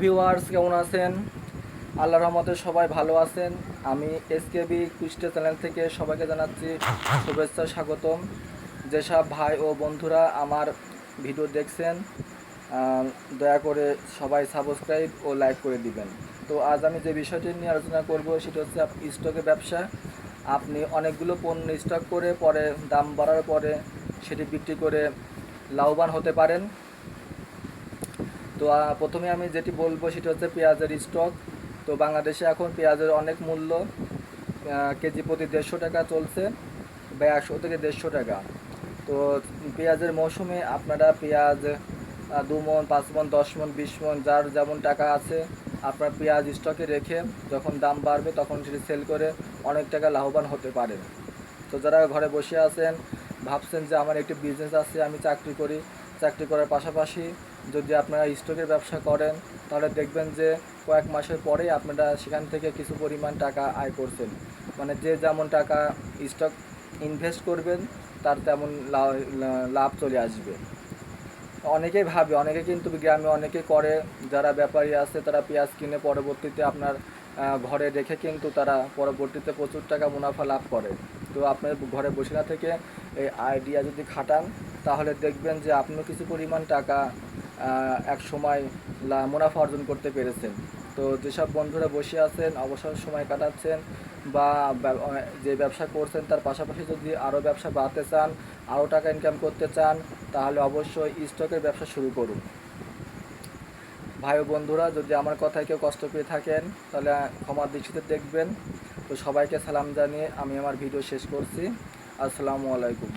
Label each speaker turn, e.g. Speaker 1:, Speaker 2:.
Speaker 1: Viewers, কেমন আছেন? আল্লাহর রহমতে সবাই ভালো আছেন। আমি এসকেবি কুষ্টিয়া চ্যানেল থেকে সবাইকে জানাচ্ছি শুভেচ্ছা, স্বাগতম। যেসব ভাই ও বন্ধুরা আমার ভিডিও দেখছেন, দয়া করে সবাই সাবস্ক্রাইব ও লাইক করে দিবেন। তো আজ আমি যে বিষয়টি নিয়ে আলোচনা করব সেটা হচ্ছে স্টকের ব্যবসা। আপনি অনেকগুলো পণ্য স্টক করে পরে দাম বাড়ার পরে সেটি বিক্রি করে লাভবান হতে পারেন। তো প্রথমে আমি যেটি বলবো সেটা হচ্ছে পেঁয়াজের স্টক। তো বাংলাদেশে এখন পেঁয়াজের অনেক মূল্য, কেজি প্রতি 150 টাকা চলছে বা 100 থেকে 150 টাকা। তো পেঁয়াজের মৌসুমে আপনারা পেঁয়াজ 2 মণ, 5 মণ, 10 মণ, 20 মণ, যার যেমন টাকা আছে আপনার পেঁয়াজ স্টকে রেখে যখন দাম বাড়বে তখন সেটি সেল করে অনেক টাকা লাভবান হতে পারেন। তো যারা ঘরে বসে আছেন, ভাবছেন যে আমার একটি বিজনেস আছে, আমি চাকরি করি, চাকরি করার পাশাপাশি যদি আপনারা স্টকের ব্যবসা করেন তাহলে দেখবেন যে কয়েক মাসের পরেই আপনারা সেখান থেকে কিছু পরিমাণ টাকা আয় করছেন। মানে যে যেমন টাকা স্টক ইনভেস্ট করবেন তার তেমন লাভ চলে আসবে। অনেকেই ভাবে, অনেকে কিন্তু গ্রামে অনেকে করে, যারা ব্যাপারী আছে তারা পেঁয়াজ কিনে পরবর্তীতে আপনার ঘরে রেখে কিন্তু তারা পরবর্তীতে প্রচুর টাকা মুনাফা লাভ করে। তো আপনার ঘরে বসে না থেকে এই আইডিয়া যদি খাটান তাহলে দেখবেন যে আপনিও কিছু পরিমাণ টাকা এক সময় মুনাফা অর্জন করতে পেরেছেন। তো যেসব বন্ধুরা বসে আছেন, অবসর সময় কাটাচ্ছেন বা যে ব্যবসা করছেন তার পাশাপাশি যদি আরও ব্যবসা বাড়াতে চান, আরও টাকা ইনকাম করতে চান, তাহলে অবশ্যই স্টকের ব্যবসা শুরু করুন। ভাই ও বন্ধুরা, যদি আমার কথায় কেউ কষ্ট পেয়ে থাকেন তাহলে ক্ষমার দৃষ্টিতে দেখবেন। তো সবাইকে সালাম জানিয়ে আমি আমার ভিডিও শেষ করছি। আসসালামু আলাইকুম।